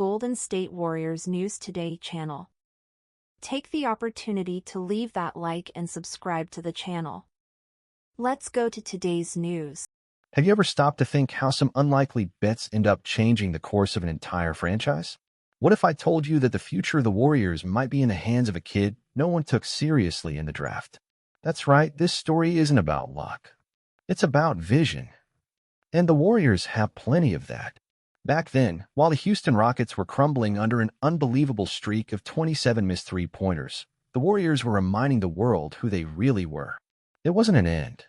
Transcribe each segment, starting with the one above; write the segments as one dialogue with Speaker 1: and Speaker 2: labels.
Speaker 1: Golden State Warriors News Today channel. Take the opportunity to leave that like and subscribe to the channel. Let's go to today's news.
Speaker 2: Have you ever stopped to think how some unlikely bets end up changing the course of an entire franchise? What if I told you that the future of the Warriors might be in the hands of a kid no one took seriously in the draft? That's right, this story isn't about luck. It's about vision. And the Warriors have plenty of that. Back then, while the Houston Rockets were crumbling under an unbelievable streak of 27 missed three-pointers, the Warriors were reminding the world who they really were. It wasn't an end.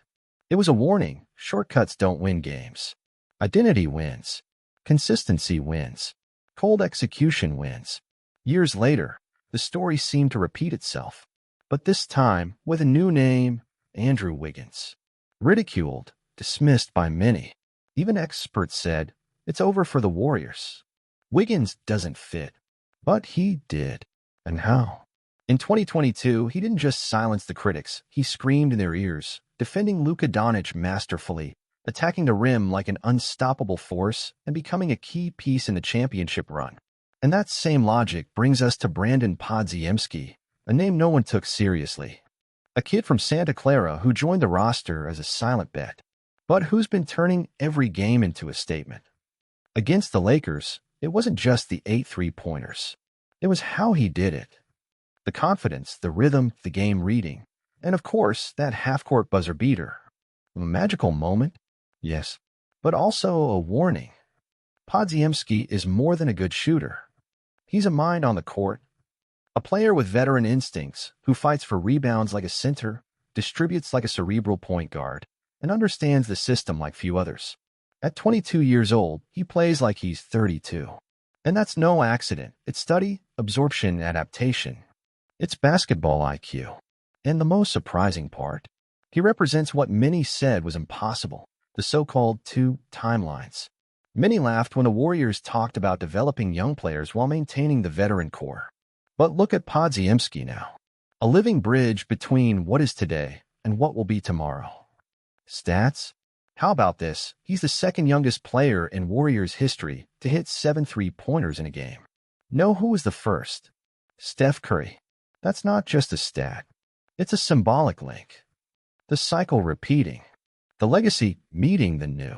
Speaker 2: It was a warning. Shortcuts don't win games. Identity wins. Consistency wins. Cold execution wins. Years later, the story seemed to repeat itself, but this time with a new name, Andrew Wiggins. Ridiculed, dismissed by many. Even experts said, it's over for the Warriors. Wiggins doesn't fit, but he did. And how? In 2022, he didn't just silence the critics, he screamed in their ears, defending Luka Doncic masterfully, attacking the rim like an unstoppable force and becoming a key piece in the championship run. And that same logic brings us to Brandon Podziemski, a name no one took seriously. A kid from Santa Clara who joined the roster as a silent bet, but who's been turning every game into a statement. Against the Lakers, it wasn't just the 8 three-pointers. It was how he did it. The confidence, the rhythm, the game reading, and of course, that half-court buzzer beater. A magical moment? Yes, but also a warning. Podziemski is more than a good shooter. He's a mind on the court, a player with veteran instincts who fights for rebounds like a center, distributes like a cerebral point guard, and understands the system like few others. At 22 years old, he plays like he's 32. And that's no accident. It's study, absorption, adaptation. It's basketball IQ. And the most surprising part, he represents what many said was impossible, the so-called two timelines. Many laughed when the Warriors talked about developing young players while maintaining the veteran core. But look at Podziemski now, a living bridge between what is today and what will be tomorrow. Stats? How about this? He's the second youngest player in Warriors history to hit 7 three-pointers in a game. Know who was the first? Steph Curry. That's not just a stat. It's a symbolic link. The cycle repeating. The legacy meeting the new.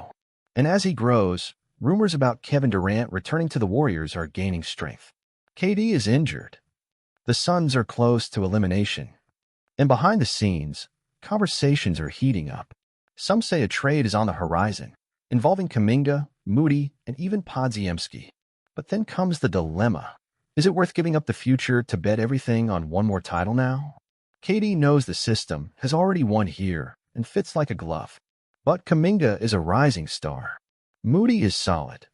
Speaker 2: And as he grows, rumors about Kevin Durant returning to the Warriors are gaining strength. KD is injured. The Suns are close to elimination. And behind the scenes, conversations are heating up. Some say a trade is on the horizon, involving Kuminga, Moody, and even Podziemski. But then comes the dilemma. Is it worth giving up the future to bet everything on one more title now? KD knows the system, has already won here, and fits like a glove. But Kuminga is a rising star. Moody is solid.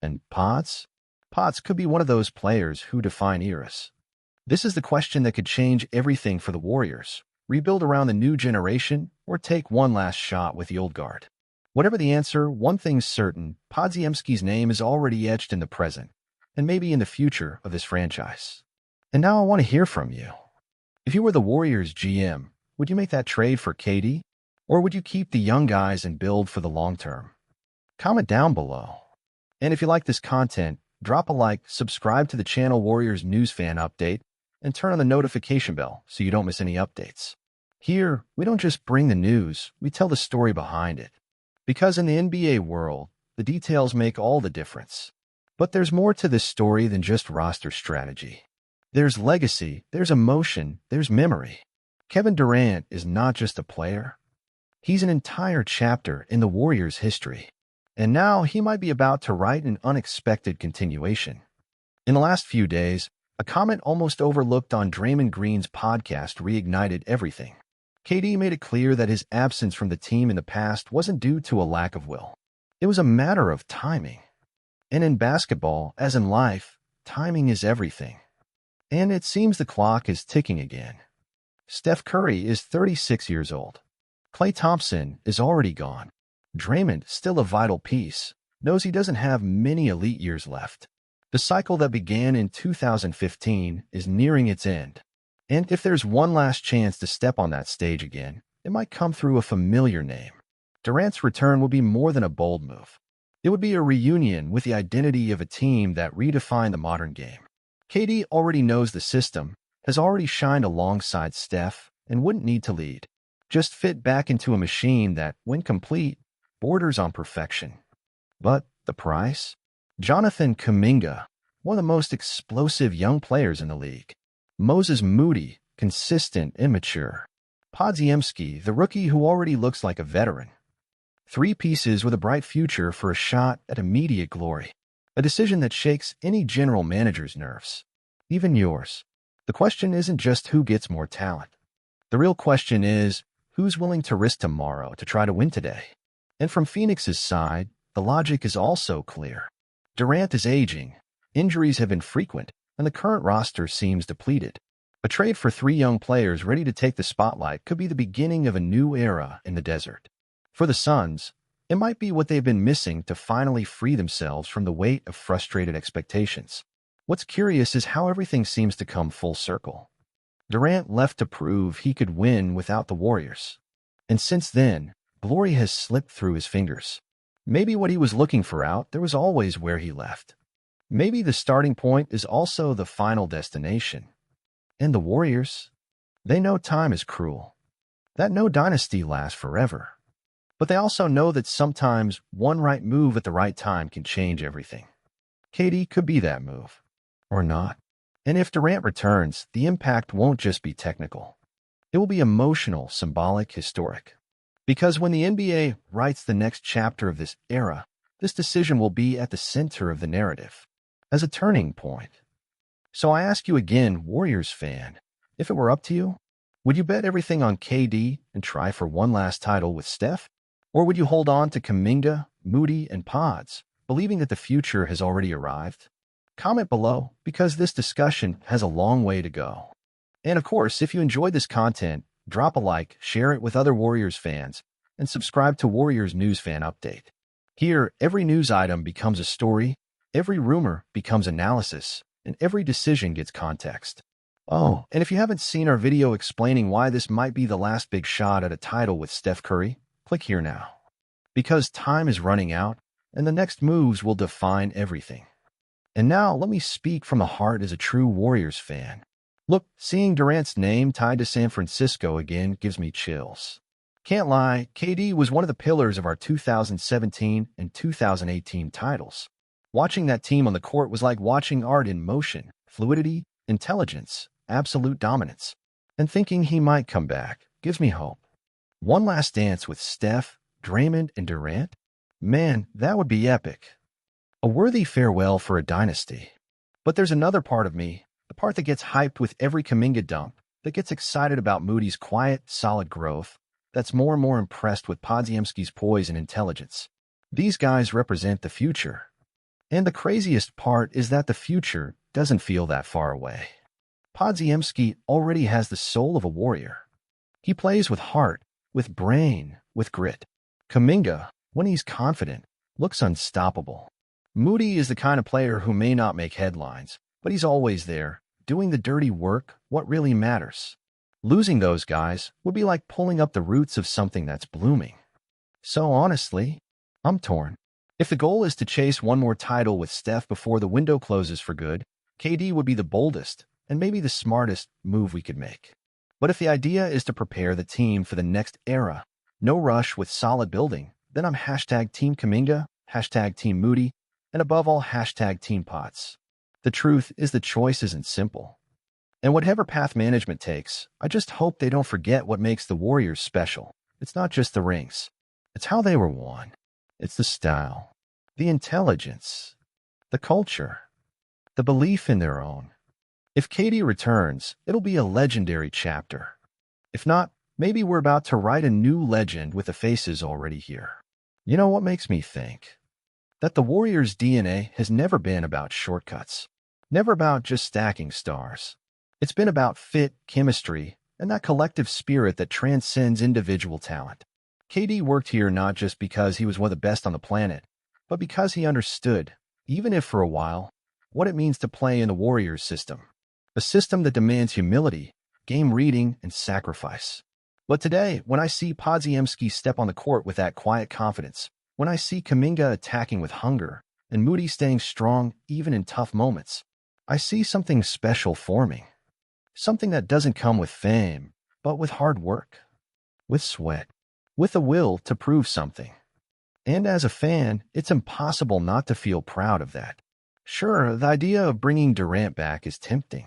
Speaker 2: And Pods? Pods could be one of those players who define eras. This is the question that could change everything for the Warriors. Rebuild around the new generation, or take one last shot with the old guard? Whatever the answer, one thing's certain, Podziemski's name is already etched in the present, and maybe in the future of this franchise. And now I want to hear from you. If you were the Warriors GM, would you make that trade for KD? Or would you keep the young guys and build for the long term? Comment down below. And if you like this content, drop a like, subscribe to the channel Warriors News Fan Update, and turn on the notification bell so you don't miss any updates. Here, we don't just bring the news, we tell the story behind it. Because in the NBA world, the details make all the difference. But there's more to this story than just roster strategy. There's legacy, there's emotion, there's memory. Kevin Durant is not just a player. He's an entire chapter in the Warriors' history. And now he might be about to write an unexpected continuation. In the last few days, a comment almost overlooked on Draymond Green's podcast reignited everything. KD made it clear that his absence from the team in the past wasn't due to a lack of will. It was a matter of timing. And in basketball, as in life, timing is everything. And it seems the clock is ticking again. Steph Curry is 36 years old. Klay Thompson is already gone. Draymond, still a vital piece, knows he doesn't have many elite years left. The cycle that began in 2015 is nearing its end. And if there's one last chance to step on that stage again, it might come through a familiar name. Durant's return will be more than a bold move. It would be a reunion with the identity of a team that redefined the modern game. KD already knows the system, has already shined alongside Steph, and wouldn't need to lead. Just fit back into a machine that, when complete, borders on perfection. But the price? Jonathan Kuminga, one of the most explosive young players in the league. Moses Moody, consistent, immature. Podziemski, the rookie who already looks like a veteran. Three pieces with a bright future for a shot at immediate glory. A decision that shakes any general manager's nerves. Even yours. The question isn't just who gets more talent. The real question is, who's willing to risk tomorrow to try to win today? And from Phoenix's side, the logic is also clear. Durant is aging, injuries have been frequent, and the current roster seems depleted. A trade for three young players ready to take the spotlight could be the beginning of a new era in the desert. For the Suns, it might be what they've been missing to finally free themselves from the weight of frustrated expectations. What's curious is how everything seems to come full circle. Durant left to prove he could win without the Warriors. And since then, glory has slipped through his fingers. Maybe what he was looking for out there was always where he left. Maybe the starting point is also the final destination. And the Warriors? They know time is cruel. That no dynasty lasts forever. But they also know that sometimes one right move at the right time can change everything. KD could be that move. Or not. And if Durant returns, the impact won't just be technical. It will be emotional, symbolic, historic. Because when the NBA writes the next chapter of this era, this decision will be at the center of the narrative, as a turning point. So I ask you again, Warriors fan, if it were up to you, would you bet everything on KD and try for one last title with Steph? Or would you hold on to Kuminga, Moody, and Pods, believing that the future has already arrived? Comment below, because this discussion has a long way to go. And of course, if you enjoyed this content, drop a like, share it with other Warriors fans, and subscribe to Warriors News Fan Update. Here, every news item becomes a story, every rumor becomes analysis, and every decision gets context. Oh, and if you haven't seen our video explaining why this might be the last big shot at a title with Steph Curry, click here now. Because time is running out, and the next moves will define everything. And now, let me speak from the heart as a true Warriors fan. Look, seeing Durant's name tied to San Francisco again gives me chills. Can't lie, KD was one of the pillars of our 2017 and 2018 titles. Watching that team on the court was like watching art in motion, fluidity, intelligence, absolute dominance. And thinking he might come back gives me hope. One last dance with Steph, Draymond, and Durant? Man, that would be epic. A worthy farewell for a dynasty. But there's another part of me, the part that gets hyped with every Kuminga dump, that gets excited about Moody's quiet, solid growth, that's more and more impressed with Podziemski's poise and intelligence. These guys represent the future. And the craziest part is that the future doesn't feel that far away. Podziemski already has the soul of a warrior. He plays with heart, with brain, with grit. Kuminga, when he's confident, looks unstoppable. Moody is the kind of player who may not make headlines, but he's always there, doing the dirty work, what really matters. Losing those guys would be like pulling up the roots of something that's blooming. So honestly, I'm torn. If the goal is to chase one more title with Steph before the window closes for good, KD would be the boldest and maybe the smartest move we could make. But if the idea is to prepare the team for the next era, no rush with solid building, then I'm hashtag Team Kuminga, hashtag Team Moody, and above all, hashtag Team Pots. The truth is the choice isn't simple. And whatever path management takes, I just hope they don't forget what makes the Warriors special. It's not just the rings. It's how they were won. It's the style, the intelligence, the culture, the belief in their own. If KD returns, it'll be a legendary chapter. If not, maybe we're about to write a new legend with the faces already here. You know what makes me think? That the Warriors' DNA has never been about shortcuts, never about just stacking stars. It's been about fit, chemistry, and that collective spirit that transcends individual talent. KD worked here not just because he was one of the best on the planet, but because he understood, even if for a while, what it means to play in the Warriors system. A system that demands humility, game reading, and sacrifice. But today, when I see Podziemski step on the court with that quiet confidence, When I see Kaminga attacking with hunger and Moody staying strong even in tough moments, I see something special forming. Something that doesn't come with fame, but with hard work, with sweat, with a will to prove something. And as a fan, it's impossible not to feel proud of that. Sure, the idea of bringing Durant back is tempting.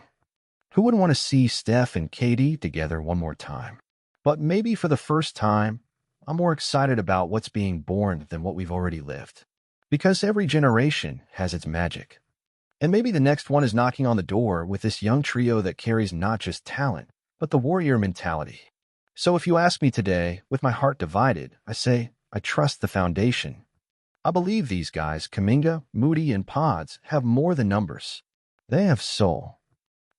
Speaker 2: Who wouldn't want to see Steph and KD together one more time? But maybe for the first time, I'm more excited about what's being born than what we've already lived. Because every generation has its magic. And maybe the next one is knocking on the door with this young trio that carries not just talent, but the warrior mentality. So if you ask me today, with my heart divided, I say, I trust the foundation. I believe these guys, Kaminga, Moody, and Pods, have more than numbers. They have soul.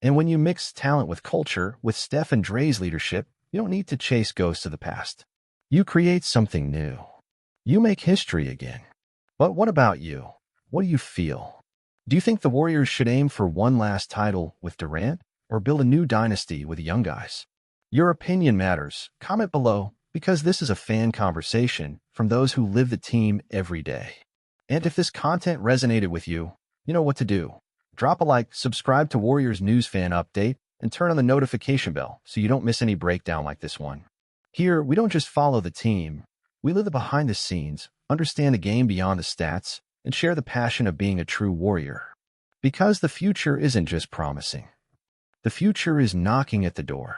Speaker 2: And when you mix talent with culture, with Steph and Dre's leadership, you don't need to chase ghosts of the past. You create something new. You make history again. But what about you? What do you feel? Do you think the Warriors should aim for one last title with Durant or build a new dynasty with young guys? Your opinion matters. Comment below because this is a fan conversation from those who live the team every day. And if this content resonated with you, you know what to do. Drop a like, subscribe to Warriors News Fan Update, and turn on the notification bell so you don't miss any breakdown like this one. Here, we don't just follow the team. We live the behind the scenes, understand the game beyond the stats, and share the passion of being a true warrior. Because the future isn't just promising. The future is knocking at the door.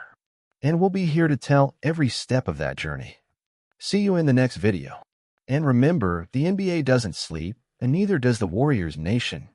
Speaker 2: And we'll be here to tell every step of that journey. See you in the next video. And remember, the NBA doesn't sleep, and neither does the Warriors Nation.